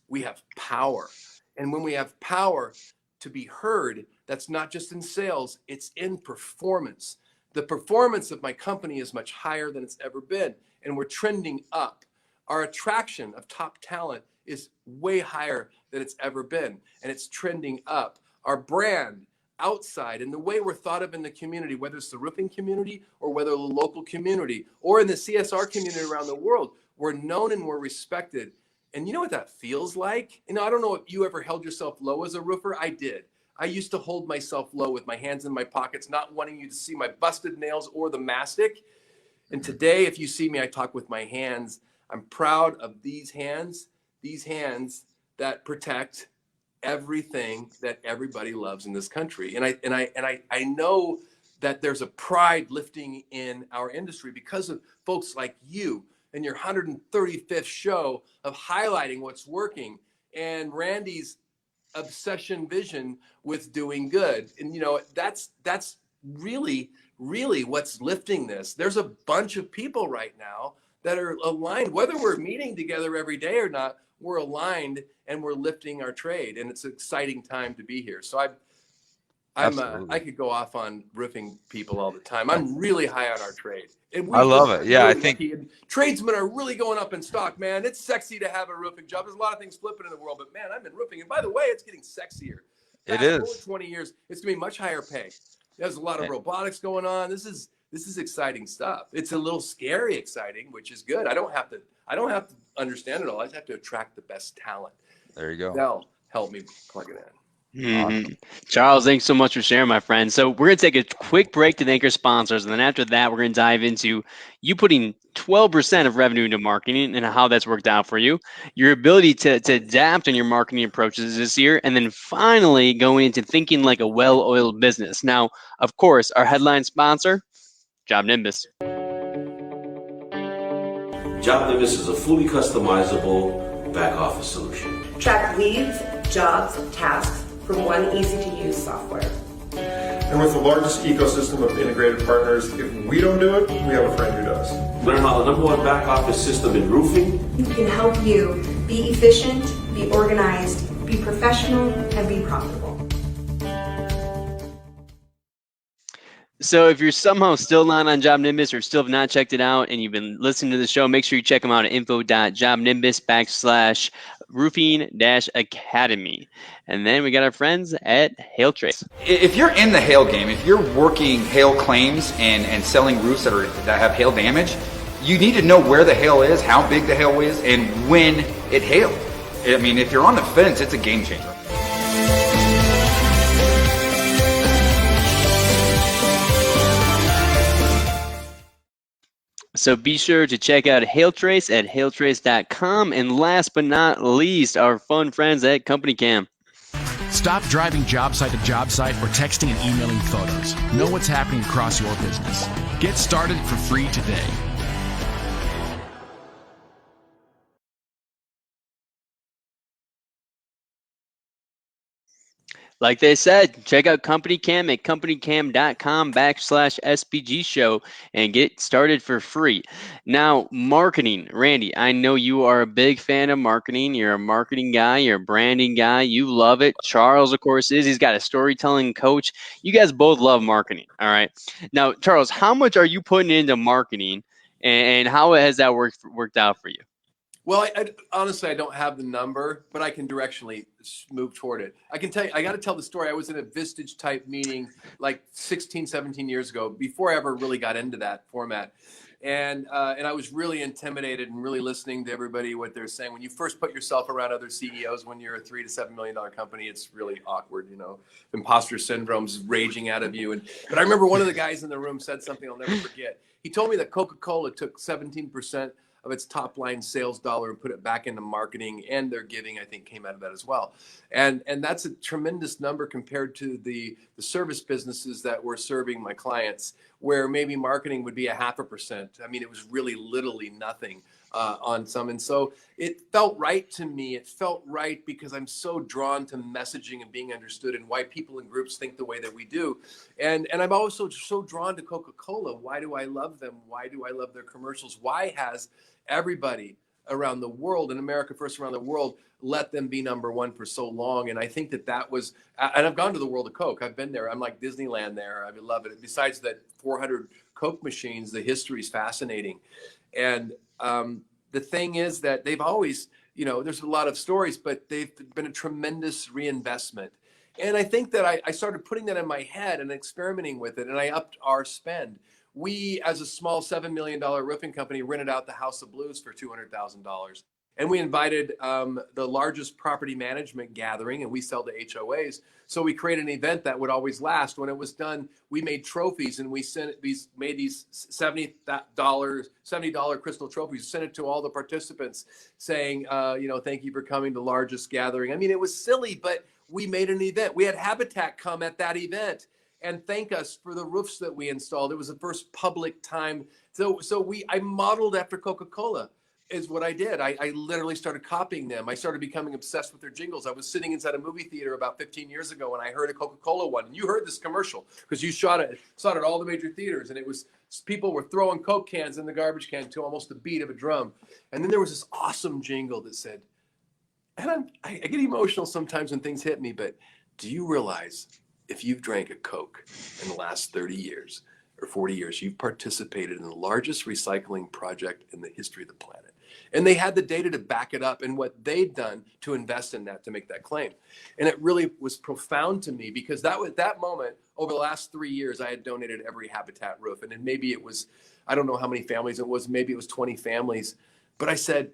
we have power. And when we have power to be heard, that's not just in sales, it's in performance. The performance of my company is much higher than it's ever been, and we're trending up. Our attraction of top talent is way higher than it's ever been, and it's trending up. Our brand outside and the way we're thought of in the community, whether it's the roofing community or whether the local community or in the CSR community around the world, we're known and we're respected. And you know what that feels like? I don't know if you ever held yourself low as a roofer. I did. I used to hold myself low with my hands in my pockets, not wanting you to see my busted nails or the mastic. And today, if you see me, I talk with my hands. I'm proud of these hands that protect everything that everybody loves in this country. And I know that there's a pride lifting in our industry because of folks like you and your 135th show of highlighting what's working, and Randy's obsession vision with doing good. And you know, that's really what's lifting this. There's a bunch of people right now that are aligned, whether we're meeting together every day or not, we're aligned and we're lifting our trade, and it's an exciting time to be here. So I could go off on roofing people all the time. I'm really high on our trade, and I love it. Yeah, really I think lucky. And tradesmen are really going up in stock, man. It's sexy to have a roofing job. There's a lot of things flipping in the world, but man, I'm in roofing, and by the way, it's getting sexier. it Fast forward is. 20 years, it's gonna be much higher pay. There's a lot of robotics going on. This is exciting stuff. It's a little scary exciting, which is good. I don't have to understand it all. I just have to attract the best talent. There you go. They'll help me plug it in. Mhm. Charles, thanks so much for sharing, my friend. So we're going to take a quick break to thank our sponsors, and then after that, we're going to dive into you putting 12% of revenue into marketing and how that's worked out for you, your ability to adapt on your marketing approaches this year, and then finally going into thinking like a well-oiled business. Now, of course, our headline sponsor, Job Nimbus. Job Nimbus is a fully customizable back office solution. Track leads, jobs, tasks from one easy-to-use software. And with the largest ecosystem of integrated partners, if we don't do it, we have a friend who does. Learn how the #1 back office system in roofing can help you be efficient, be organized, be professional, and be profitable. So if you're somehow still not on Job Nimbus or still have not checked it out and you've been listening to the show, make sure you check them out at info.jobnimbus/roofing-academy. And then we got our friends at Hail Trace. If you're in the hail game, if you're working hail claims and selling roofs that have hail damage, you need to know where the hail is, how big the hail is, and when it hailed. I mean, if you're on the fence, it's a game changer. So be sure to check out Hailtrace at hailtrace.com. And last but not least, our fun friends at Company Cam. Stop driving job site to job site or texting and emailing photos. Know what's happening across your business. Get started for free today. Like they said, check out Company Cam at companycam.com/SPG show and get started for free. Now, marketing. Randy, I know you are a big fan of marketing. You're a marketing guy. You're a branding guy. You love it. Charles, of course, is. He's got a storytelling coach. You guys both love marketing. All right. Now, Charles, how much are you putting into marketing and how has that worked out for you? Well, honestly, I don't have the number, but I can directionally move toward it. I can tell you, I got to tell the story. I was in a Vistage type meeting like 16, 17 years ago, before I ever really got into that format. And I was really intimidated and really listening to everybody, what they're saying. When you first put yourself around other CEOs, when you're a $3 to $7 million company, it's really awkward, you know, imposter syndrome's raging out of you. But I remember one of the guys in the room said something I'll never forget. He told me that Coca-Cola took 17% of its top line sales dollar and put it back into marketing, and their giving, I think, came out of that as well. And that's a tremendous number compared to the service businesses that were serving my clients, where maybe marketing would be 0.5%. I mean, it was really literally nothing on some. And so it felt right to me. It felt right because I'm so drawn to messaging and being understood and why people in groups think the way that we do. And I'm also so drawn to Coca-Cola. Why do I love them? Why do I love their commercials? Why has everybody around the world, and America First around the world, let them be number one for so long? And I think that was, and I've gone to the world of Coke. I've been there. I'm like Disneyland there. I love it. Besides that 400 Coke machines, the history is fascinating. And the thing is that they've always, you know, there's a lot of stories, but they've been a tremendous reinvestment. And I think that I started putting that in my head and experimenting with it, and I upped our spend. We, as a small $7 million roofing company, rented out the House of Blues for $200,000. And we invited the largest property management gathering, and we sell to HOAs. So we created an event that would always last. When it was done, we made trophies, and we made these $70 crystal trophies, sent it to all the participants saying, thank you for coming to the largest gathering. I mean, it was silly, but we made an event. We had Habitat come at that event and thank us for the roofs that we installed. It was the first public time. So I modeled after Coca-Cola. Is what I did. I literally started copying them. I started becoming obsessed with their jingles. I was sitting inside a movie theater about 15 years ago and I heard a Coca-Cola one. And you heard this commercial because you saw it at all the major theaters. And it was people were throwing Coke cans in the garbage can to almost the beat of a drum. And then there was this awesome jingle that said, and I get emotional sometimes when things hit me, but do you realize if you've drank a Coke in the last 30 years or 40 years, you've participated in the largest recycling project in the history of the planet? And they had the data to back it up and what they'd done to invest in that, to make that claim. And it really was profound to me because that was that moment over the last 3 years, I had donated every Habitat roof. And then maybe it was, I don't know how many families it was, maybe it was 20 families. But I said,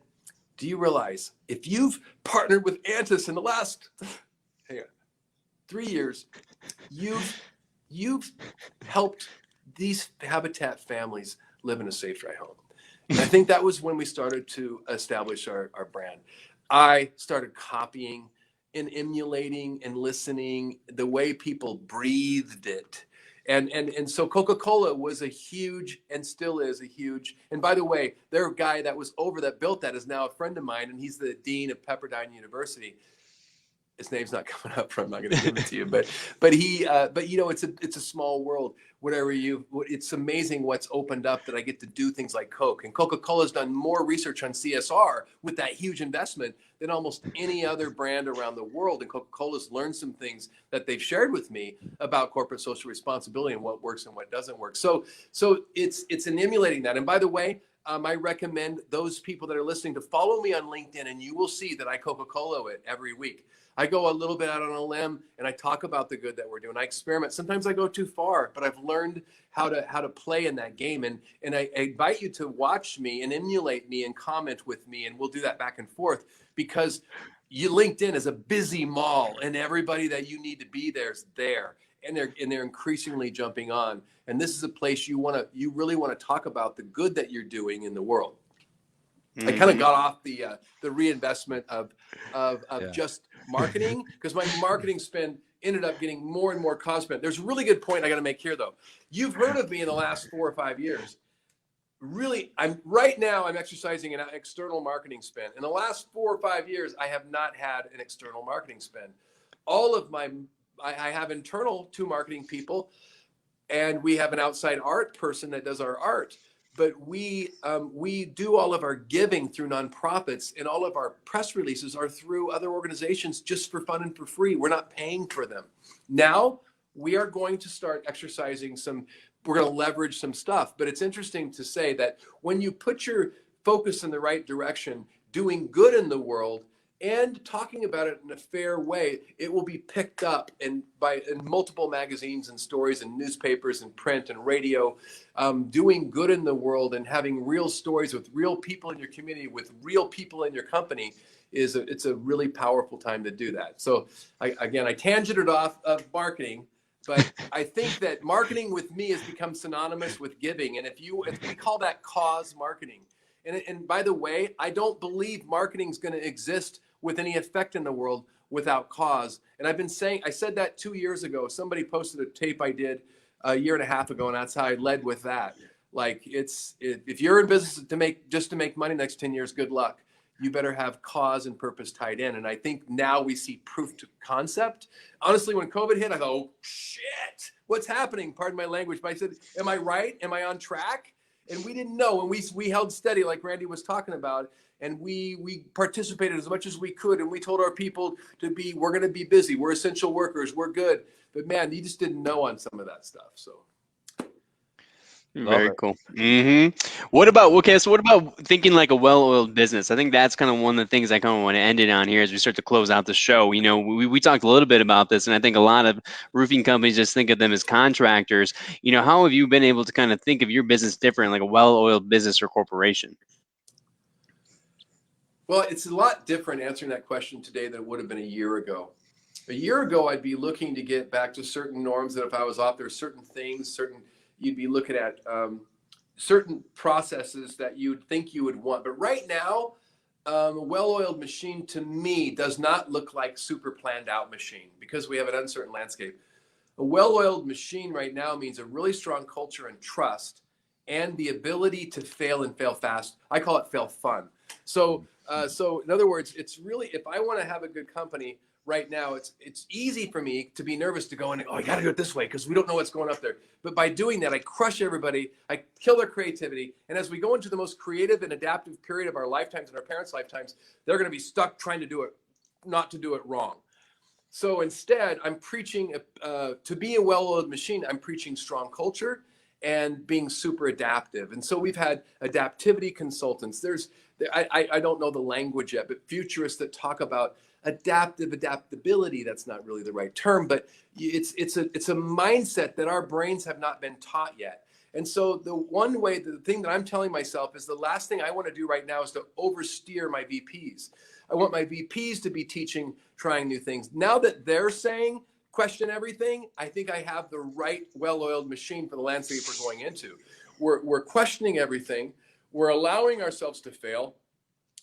do you realize if you've partnered with Antis in the last 3 years, you've helped these Habitat families live in a safe, dry home. And I think that was when we started to establish our brand. I started copying and emulating and listening the way people breathed it. And so Coca-Cola was a huge, and still is a huge, and by the way, their guy that was that built that is now a friend of mine, and he's the dean of Pepperdine University. His name's not coming up, I'm not going to give it to you, but it's a small world. It's amazing what's opened up that I get to do things like Coke, and Coca-Cola's done more research on CSR with that huge investment than almost any other brand around the world. And Coca-Cola's learned some things that they've shared with me about corporate social responsibility and what works and what doesn't work. So it's in emulating that. And by the way, I recommend those people that are listening to follow me on LinkedIn, and you will see that I Coca-Cola it every week. I go a little bit out on a limb and I talk about the good that we're doing. I experiment. Sometimes I go too far, but I've learned how to play in that game. And I invite you to watch me and emulate me and comment with me, and we'll do that back and forth because LinkedIn is a busy mall, and everybody that you need to be there is there, and they're increasingly jumping on. And this is a place you really want to talk about the good that you're doing in the world. Mm-hmm. I kind of got off the reinvestment of just marketing because my marketing spend ended up getting more and more cost spent. There's a really good point I got to make here, though. You've heard of me in the last 4 or 5 years. Really, I'm exercising an external marketing spend. In the last 4 or 5 years, I have not had an external marketing spend. I have internal 2 marketing people, and we have an outside art person that does our art. But we do all of our giving through nonprofits, and all of our press releases are through other organizations just for fun and for free. We're not paying for them. Now we are going to start exercising we're going to leverage some stuff. But it's interesting to say that when you put your focus in the right direction, doing good in the world, and talking about it in a fair way, it will be picked up in multiple magazines and stories and newspapers and print and radio. Doing good in the world and having real stories with real people in your community, with real people in your company, it's a really powerful time to do that. So I tangented off of marketing, but I think that marketing with me has become synonymous with giving, and if we call that cause marketing. And by the way, I don't believe marketing is going to exist with any effect in the world without cause. And I said that 2 years ago. Somebody posted a tape I did a year and a half ago, and that's how I led with that. Like if you're in business to make money next 10 years, good luck. You better have cause and purpose tied in. And I think now we see proof to concept. Honestly, when COVID hit, I thought, oh shit, what's happening? Pardon my language. But I said, am I right? Am I on track? And we didn't know. And we held steady like Randy was talking about. And we participated as much as we could. And we told our people we're going to be busy. We're essential workers. We're good. But man, you just didn't know on some of that stuff. So. Very cool. Mm-hmm. What about thinking like a well-oiled business? I think that's kind of one of the things I kind of want to end it on here as we start to close out the show. We talked a little bit about this, and I think a lot of roofing companies just think of them as contractors. How have you been able to kind of think of your business different, like a well-oiled business or corporation? Well, it's a lot different answering that question today than it would have been a year ago. A year ago, I'd be looking to get back to certain norms that if I was off there, certain things, you'd be looking at certain processes that you'd think you would want. But right now, a well-oiled machine to me does not look like super planned out machine because we have an uncertain landscape. A well-oiled machine right now means a really strong culture and trust and the ability to fail and fail fast. I call it fail fun. So in other words, it's really, if I want to have a good company right now, it's easy for me to be nervous to go in, oh, I got to do it this way because we don't know what's going up there. But by doing that, I crush everybody. I kill their creativity. And as we go into the most creative and adaptive period of our lifetimes and our parents' lifetimes, they're going to be stuck trying to do it, not to do it wrong. So instead, I'm preaching to be a well-oiled machine. I'm preaching strong culture and being super adaptive. And so we've had adaptivity consultants. I don't know the language yet, but futurists that talk about adaptability. That's not really the right term, but it's a mindset that our brains have not been taught yet. And so the thing that I'm telling myself is the last thing I want to do right now is to oversteer my VPs. I want my VPs to be teaching, trying new things. Now that they're saying, question everything, I think I have the right well-oiled machine for the landscape we're going into. We're questioning everything. We're allowing ourselves to fail.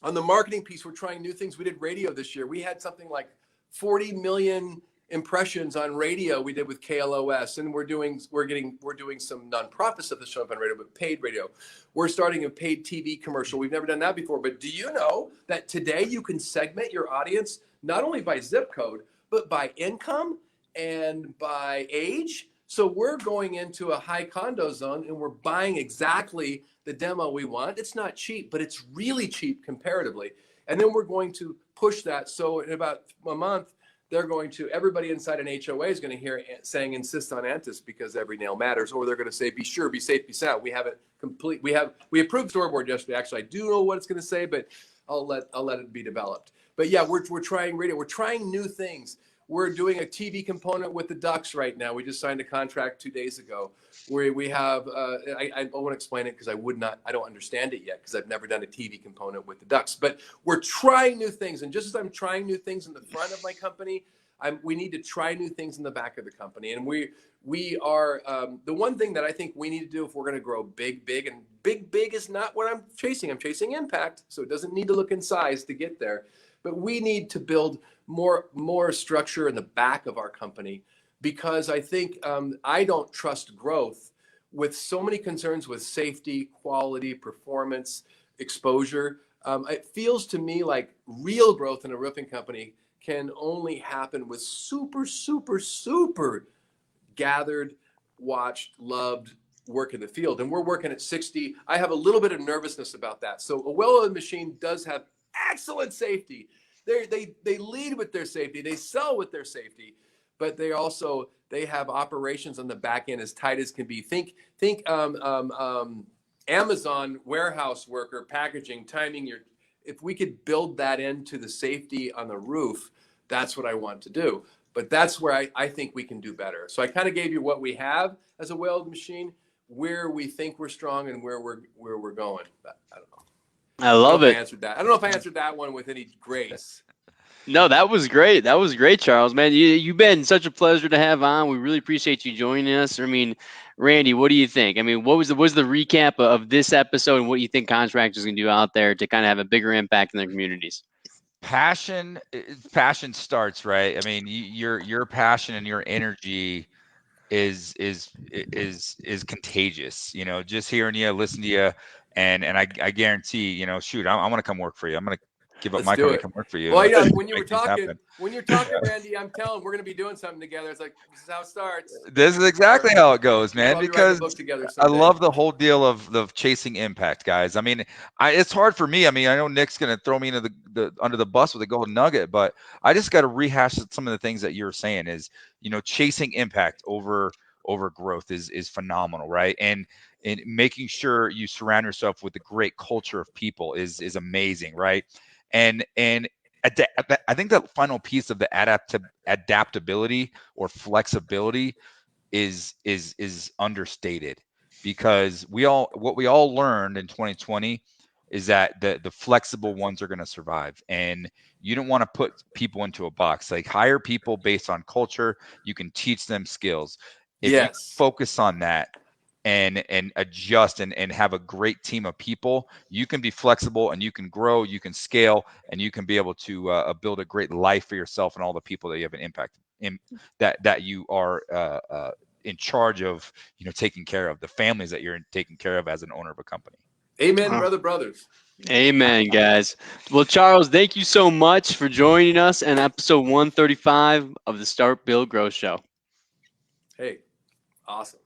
On the marketing piece, we're trying new things. We did radio this year. We had something like 40 million impressions on radio we did with KLOS, and we're doing some nonprofit stuff that's showing up on radio, but paid radio. We're starting a paid TV commercial. We've never done that before, but do you know that today you can segment your audience not only by zip code, but by income and by age? So we're going into a high condo zone and we're buying exactly the demo we want. It's not cheap, but it's really cheap comparatively. And then we're going to push that. So in about a month, everybody inside an HOA is going to hear saying insist on Antis because every nail matters, or they're going to say be sure, be safe, be sound. We approved storyboard yesterday. Actually, I do know what it's going to say, but I'll let it be developed. But yeah, we're trying radio. We're trying new things. We're doing a TV component with the Ducks right now. We just signed a contract 2 days ago. We have I won't explain it because I don't understand it yet because I've never done a TV component with the Ducks. But we're trying new things, and just as I'm trying new things in the front of my company, we need to try new things in the back of the company. And we are the one thing that I think we need to do if we're going to grow big, and big is not what I'm chasing. I'm chasing impact, so it doesn't need to look in size to get there. But we need to build more structure in the back of our company because I think I don't trust growth with so many concerns with safety, quality, performance, exposure. It feels to me like real growth in a roofing company can only happen with super gathered, watched, loved work in the field. And we're working at 60. I have a little bit of nervousness about that. So a well-oiled machine does have excellent safety. They lead with their safety. They sell with their safety, but they have operations on the back end as tight as can be. Think Amazon warehouse worker packaging, timing if we could build that into the safety on the roof, that's what I want to do. But that's where I think we can do better. So I kind of gave you what we have as a well-oiled machine, where we think we're strong and where we're going. But I don't know. I love it. I don't know if I answered that one with any grace. No, that was great. That was great, Charles, man. You've been such a pleasure to have on. We really appreciate you joining us. I mean, Randy, what do you think? I mean, what was the recap of this episode and what you think contractors can do out there to kind of have a bigger impact in their communities? Passion starts, right? I mean, your passion and your energy is contagious. You know, just hearing you, listening to you, and I guarantee, you know, shoot, I want to come work for you. I'm gonna give up my company to come work for you. Well, yeah, when you're talking, Randy, I'm telling, we're going to be doing something together. It's like, this is how it starts. This is exactly how it goes, man, because I love the whole deal of chasing impact, guys. I mean, it's hard for me. I mean, I know Nick's going to throw me into the under the bus with a golden nugget, but I just got to rehash some of the things that you're saying is, you know, chasing impact over growth is phenomenal, right? And making sure you surround yourself with a great culture of people is amazing, right? And I think the final piece of the adaptability or flexibility is understated, because what we all learned in 2020 is that the flexible ones are going to survive. And you don't want to put people into a box. Like, hire people based on culture. You can teach them skills. If you Yes. focus on that and adjust and have a great team of people, you can be flexible and you can grow, you can scale, and you can be able to build a great life for yourself and all the people that you have an impact in, that you are in charge of, taking care of, the families that you're taking care of as an owner of a company. Amen, brothers. Amen, guys. Well, Charles, thank you so much for joining us in episode 135 of the Start, Build, Grow Show. Hey, awesome.